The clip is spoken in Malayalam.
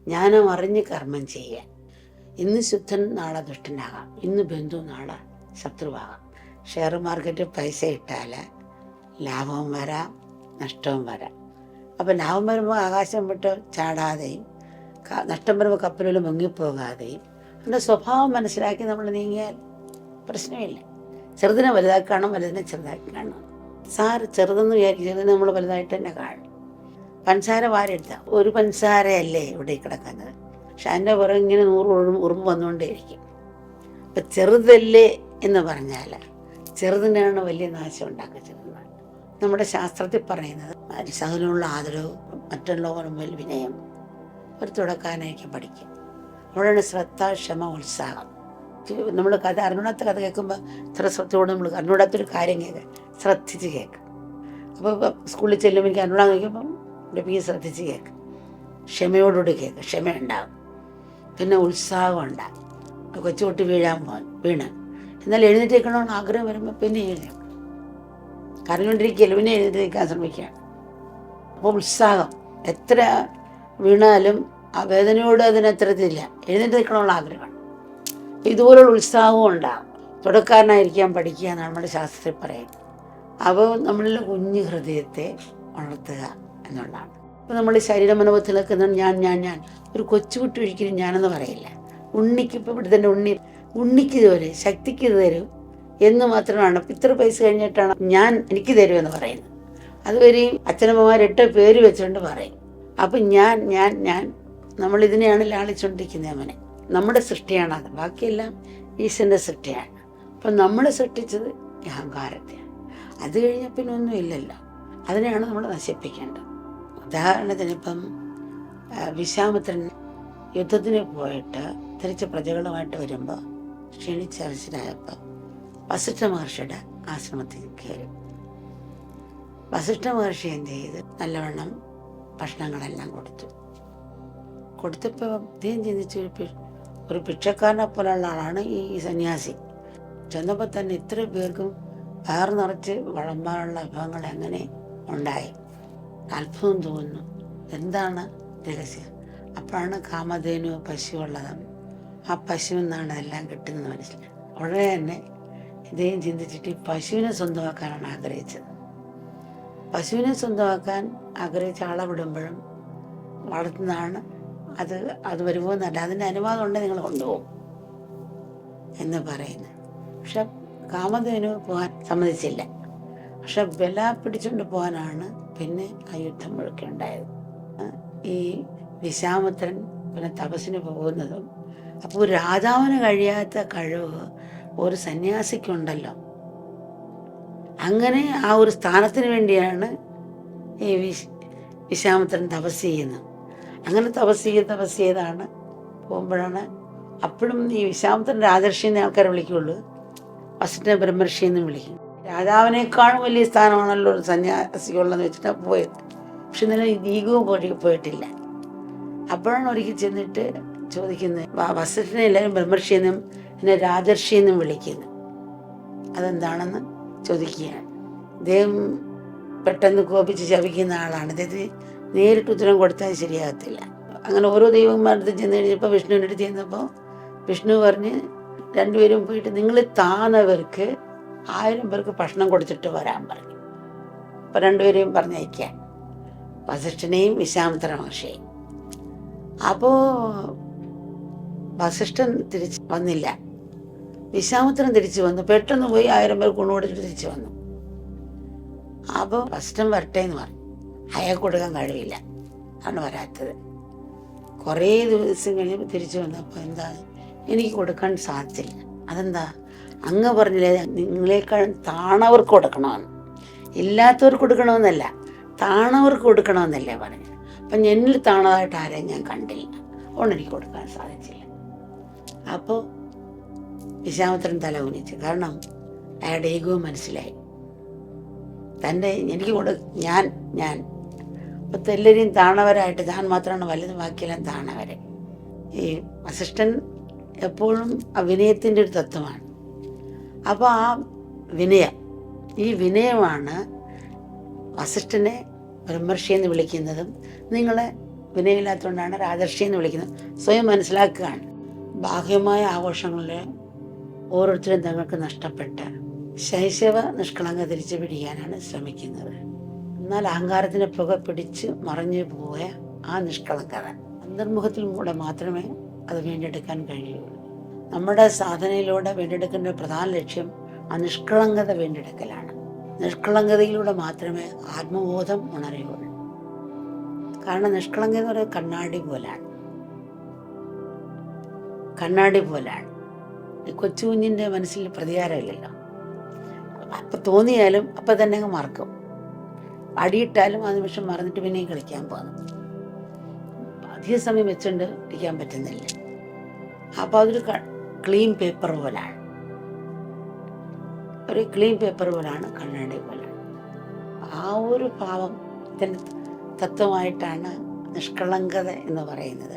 ജ്ഞാനം അറിഞ്ഞ് കർമ്മം ചെയ്യുക. ഇന്ന് ശുദ്ധൻ നാളെ ദുഷ്ടനാകാം, ഇന്ന് ബന്ധു നാളെ ശത്രുവാകാം. ഷെയർ മാർക്കറ്റിൽ പൈസ ഇട്ടാൽ ലാഭവും വരാം നഷ്ടവും വരാം. അപ്പം ലാഭം വരുമ്പോൾ ആകാശം വിട്ട് ചാടാതെയും നഷ്ടം വരുമ്പോൾ കപ്പലിൽ മുങ്ങിപ്പോകാതെയും അതിൻ്റെ സ്വഭാവം മനസ്സിലാക്കി നമ്മൾ നീങ്ങിയാൽ പ്രശ്നമില്ല. ചെറുതിനെ വലുതാക്കി കാണും, വലുതിനെ ചെറുതാക്കി കാണും. ചെറുതെന്ന് വിചാരിക്കും, ചെറുതിനെ നമ്മൾ വലുതായിട്ട് തന്നെ കാണും. പഞ്ചസാര വാരെടുത്താൽ ഒരു പഞ്ചസാരയല്ലേ ഇവിടെ കിടക്കുന്നത്, പക്ഷെ അതിൻ്റെ പുറകെ ഇങ്ങനെ 100 ഉറുമ്പ് വന്നുകൊണ്ടേയിരിക്കും. അപ്പം ചെറുതല്ലേ എന്ന് പറഞ്ഞാൽ ചെറുതിനാണ് വലിയ നാശം ഉണ്ടാക്കുന്നത്. നമ്മുടെ ശാസ്ത്രത്തിൽ പറയുന്നത് സഹനമുള്ള ആദരവ്, മറ്റുള്ളവർ മുമ്പിൽ വിനയം, ഒരു തുടക്കാനായിരിക്കും പഠിക്കും. അവിടെയാണ് ശ്രദ്ധ, ക്ഷമ, ഉത്സാഹം. നമ്മൾ അറിഞ്ഞൂടാത്ത കഥ കേൾക്കുമ്പോൾ ഇത്ര ശ്രദ്ധയോടെ നമ്മൾ അറിഞ്ഞൂടാത്തൊരു കാര്യം കേൾക്കുക, ശ്രദ്ധിച്ച് കേൾക്കും. അപ്പോൾ സ്കൂളിൽ ചെല്ലുമ്പോൾ എനിക്ക് അറിഞ്ഞൂടാന്ന് നോക്കുമ്പം പഠിപ്പിക്കുക, ശ്രദ്ധിച്ച് കേൾക്കും. ക്ഷമയോടുകൂടി കേൾക്കും, ക്ഷമയുണ്ടാകും. പിന്നെ ഉത്സാഹം ഉണ്ടാകും. കൊച്ചുകുട്ടി വീണ് എന്നാൽ എഴുന്നേറ്റ് നിൽക്കണമെന്ന് ആഗ്രഹം വരുമ്പോൾ പിന്നെ എഴുന്നേൽക്കും. കരഞ്ഞുകൊണ്ടിരിക്കുകയല്ല, പിന്നെ എഴുന്നേറ്റ് നിൽക്കാൻ ശ്രമിക്കുകയാണ്. അപ്പോൾ ഉത്സാഹം, എത്ര വീണാലും ആ വേദനയോട് അതിനെത്രത്തില്ല, എഴുന്നേറ്റ് നിൽക്കണമെന്നുള്ള ആഗ്രഹമാണ്. ഇതുപോലുള്ള ഉത്സാഹവും ഉണ്ടാകും. തുടക്കാരനായിരിക്കാൻ പഠിക്കുക എന്നാണ് നമ്മുടെ ശാസ്ത്രത്തിൽ പറയുന്നത്. അപ്പോൾ നമ്മളിൽ കുഞ്ഞു ഹൃദയത്തെ ഉണർത്തുക എന്നുള്ളതാണ്. അപ്പോൾ നമ്മൾ ശരീരമനോഭത്തിലൊക്കെ ഞാൻ ഒരു കൊച്ചുകുട്ടി ഒരിക്കലും ഞാനെന്ന് പറയില്ല. ഉണ്ണിക്ക് ഇപ്പോൾ ഇവിടെ തന്നെ ഉണ്ണിക്ക് ഇതുവരെ ശക്തിക്ക് ഇത് തരും എന്ന് മാത്രമാണ്. ഇത്ര പൈസ കഴിഞ്ഞിട്ടാണ് എനിക്ക് തരുമെന്ന് പറയുന്നത്. അതുവരെയും അച്ഛനമ്മമാർ 8 പേര് വെച്ചുകൊണ്ട് പറയും. അപ്പം ഞാൻ നമ്മളിതിനെയാണ് ലാളിച്ചുകൊണ്ടിരിക്കുന്നത്. അവനെ നമ്മുടെ സൃഷ്ടിയാണ് അത്, ബാക്കിയെല്ലാം ഈശ്വരൻ്റെ സൃഷ്ടിയാണ്. അപ്പം നമ്മൾ സൃഷ്ടിച്ചത് അഹങ്കാരത്തെയാണ്. അത് കഴിഞ്ഞാൽ പിന്നെ ഒന്നും ഇല്ലല്ലോ, അതിനെയാണ് നമ്മൾ നശിപ്പിക്കേണ്ടത്. ഉദാഹരണത്തിന് ഇപ്പം വിശ്വാമിത്രൻ യുദ്ധത്തിന് പോയിട്ട് തിരിച്ച് പ്രജകളുമായിട്ട് വരുമ്പോൾ ക്ഷണിച്ച അവസരമായപ്പോൾ വസിഷ്ഠ മഹർഷിയുടെ ആശ്രമത്തിൽ കയറി. വസിഷ്ഠ മഹർഷി എന്ത് ചെയ്ത് നല്ലവണ്ണം ഭക്ഷണങ്ങളെല്ലാം കൊടുത്തപ്പോൾ അദ്ദേഹം ചിന്തിച്ച് ഒരു ഭിക്ഷക്കാരനെ പോലുള്ള ആളാണ് ഈ സന്യാസി. ചെന്നപ്പോൾ തന്നെ ഇത്ര പേർക്കും വയർ നിറച്ച് വിളമ്പാനുള്ള വിഭവങ്ങൾ എങ്ങനെ ഉണ്ടായി? അത്ഭുതം തോന്നുന്നു. എന്താണ് രഹസ്യം? അപ്പോഴാണ് കാമധേനു പശു ഉള്ളതും ആ പശു എന്നാണ് അതെല്ലാം കിട്ടുന്നത് മനസ്സിലായി. ഉടനെ തന്നെ ഇദ്ദേഹം ചിന്തിച്ചിട്ട് ഈ പശുവിനെ സ്വന്തമാക്കാനാണ് ആഗ്രഹിച്ചത്. പശുവിനെ സ്വന്തമാക്കാൻ ആഗ്രഹിച്ച ആളെ വിടുമ്പോഴും വളർത്തുന്നതാണ് അത് വരുമ്പോൾ എന്നല്ല, അതിൻ്റെ അനുവാദം ഉണ്ടെങ്കിൽ നിങ്ങൾ കൊണ്ടുപോകും എന്ന് പറയുന്നത്. പക്ഷെ കാമധേനു പോകാൻ സമ്മതിച്ചില്ല. പക്ഷെ വില പിടിച്ചുകൊണ്ട് പോകാനാണ് പിന്നെ ആ യുദ്ധം മുഴുക്കെ ഉണ്ടായത്. ഈ വിശ്വാമിത്രൻ പിന്നെ തപസ്സിന് പോകുന്നതും അപ്പോൾ ഒരു രാജാവിന് കഴിയാത്ത കഴിവ് ഒരു സന്യാസിക്കുണ്ടല്ലോ. അങ്ങനെ ആ ഒരു സ്ഥാനത്തിന് വേണ്ടിയാണ് ഈ വിശ്വാമിത്രൻ തപസ് ചെയ്യുന്നത്. അങ്ങനെ തപസ് ചെയ്താണ് പോകുമ്പോഴാണ് അപ്പോഴും ഈ വിശ്വാമിത്രൻ രാജർഷി എന്ന ആൾക്കാരെ വിളിക്കുള്ളൂ, വസിഷ്ഠനെ ബ്രഹ്മർഷി എന്നും വിളിക്കും. രാജാവിനേക്കാളും വലിയ സ്ഥാനമാണല്ലോ ഒരു സന്യാസിക്കുള്ളതെന്ന് വെച്ചിട്ടാണ് പോയത്. പക്ഷെ ഇന്നലെ ഈഗവും പോയിട്ടില്ല. അപ്പോഴാണ് ഒരിക്കൽ ചെന്നിട്ട് ചോദിക്കുന്നത്, വസിഷ്ഠനെ എല്ലാവരും ബ്രഹ്മർഷി എന്നും എന്നെ രാജർഷി എന്നും വിളിക്കുന്നു, അതെന്താണെന്ന് ചോദിക്കുകയാണ്. അദ്ദേഹം പെട്ടെന്ന് കോപിച്ച് ശപിക്കുന്ന ആളാണ്. അദ്ദേഹത്തിന് നേരിട്ട് ഉത്തരം കൊടുത്താൽ ശരിയാകത്തില്ല. അങ്ങനെ ഓരോ ദൈവന്മാരുടെ അടുത്ത് ചെന്ന് കഴിഞ്ഞപ്പോൾ വിഷ്ണുവിൻ്റെ അടുത്ത് ചെന്നപ്പോൾ വിഷ്ണു പറഞ്ഞ് രണ്ടുപേരും പോയിട്ട് നിങ്ങൾ താന്നവർക്ക് 1000 പേർക്ക് ഭക്ഷണം കൊടുത്തിട്ട് വരാൻ പറഞ്ഞു. അപ്പോൾ രണ്ടുപേരെയും പറഞ്ഞയക്കാൻ, വസിഷ്ഠനെയും വിശ്വാമിത്ര മഹർഷിയെയും. അപ്പോൾ വസിഷ്ഠൻ തിരിച്ച് വന്നില്ല, വിശ്വാമിത്രൻ തിരിച്ചു വന്നു. പെട്ടെന്ന് പോയി 1000 പേർക്ക് ഊണ് കൊടുത്തിട്ട് തിരിച്ചു വന്നു. അപ്പോൾ വസിഷ്ഠൻ വരട്ടെ എന്ന് പറഞ്ഞു. അയാൾക്ക് കൊടുക്കാൻ കഴിവില്ല, ആണ് വരാത്തത്. കുറേ ദിവസം കഴിഞ്ഞപ്പോൾ തിരിച്ചു വന്നപ്പോൾ എന്താണ്, എനിക്ക് കൊടുക്കാൻ സാധിച്ചില്ല. അതെന്താ? അങ്ങ് പറഞ്ഞില്ലേ നിങ്ങളെക്കാൾ താണവർക്ക് കൊടുക്കണമെന്ന്, ഇല്ലാത്തവർക്ക് കൊടുക്കണമെന്നല്ല, താണവർക്ക് കൊടുക്കണമെന്നല്ലേ പറഞ്ഞു. അപ്പം എന്നിൽ താണതായിട്ട് ആരെയും ഞാൻ കണ്ടില്ല, അതുകൊണ്ട് എനിക്ക് കൊടുക്കാൻ സാധിച്ചില്ല. അപ്പോൾ വിശ്വാമിത്രൻ തല കുനിച്ചു. കാരണം അയാളുടെ ഈഗോ മനസ്സിലായി. എനിക്ക് ഞാൻ അപ്പം എല്ലാവരെയും താണവരായിട്ട് താൻ മാത്രമാണ് വലുത്, ബാക്കിയെല്ലാം താണവരെ. ഈ വസിഷ്ഠൻ എപ്പോഴും ആ വിനയത്തിൻ്റെ ഒരു തത്വമാണ്. അപ്പോൾ ആ ഈ വിനയമാണ് വസിഷ്ഠനെ ബ്രഹ്മർഷി എന്ന് വിളിക്കുന്നതും നിങ്ങളെ വിനയമില്ലാത്തതുകൊണ്ടാണ് രാജർഷി എന്ന് വിളിക്കുന്നത്. സ്വയം മനസ്സിലാക്കുകയാണ്. ബാഹ്യമായ ആഘോഷങ്ങളിൽ ഓരോരുത്തരും തങ്ങൾക്ക് നഷ്ടപ്പെട്ട ശൈശവ നിഷ്കളങ്ക തിരിച്ചു പിടിക്കാനാണ് ശ്രമിക്കുന്നത്. എന്നാൽ അഹങ്കാരത്തിന് പുക പിടിച്ച് മറഞ്ഞു പോയ ആ നിഷ്കളങ്കത അന്തർമുഖത്തിലൂടെ മാത്രമേ അത് വീണ്ടെടുക്കാൻ കഴിയുള്ളൂ. നമ്മുടെ സാധനയിലൂടെ വീണ്ടെടുക്കേണ്ട പ്രധാന ലക്ഷ്യം ആ നിഷ്കളങ്കത വീണ്ടെടുക്കലാണ്. നിഷ്കളങ്കതയിലൂടെ മാത്രമേ ആത്മബോധം ഉണരുകയുള്ളൂ. കാരണം നിഷ്കളങ്കത എന്ന് പറയുന്നത് കണ്ണാടി പോലാണ്. കൊച്ചു കുഞ്ഞിൻ്റെ മനസ്സിൽ പ്രതികാരമില്ലല്ലോ. അപ്പം തോന്നിയാലും അപ്പം തന്നെ അങ്ങ് മറക്കും. അടിയിട്ടാലും ആ നിമിഷം മറന്നിട്ട് പിന്നെയും കളിക്കാൻ പോകുന്നു. അധിക സമയം വെച്ചുകൊണ്ട് ഇരിക്കാൻ പറ്റുന്നില്ല. അപ്പോൾ അതൊരു ക്ലീൻ പേപ്പർ പോലാണ്. ഒരു ക്ലീൻ പേപ്പർ പോലാണ്, കണ്ണാടി പോലാണ്. ആ ഒരു ഭാവത്തിൻ്റെ തത്വമായിട്ടാണ് നിഷ്കളങ്കത എന്ന് പറയുന്നത്.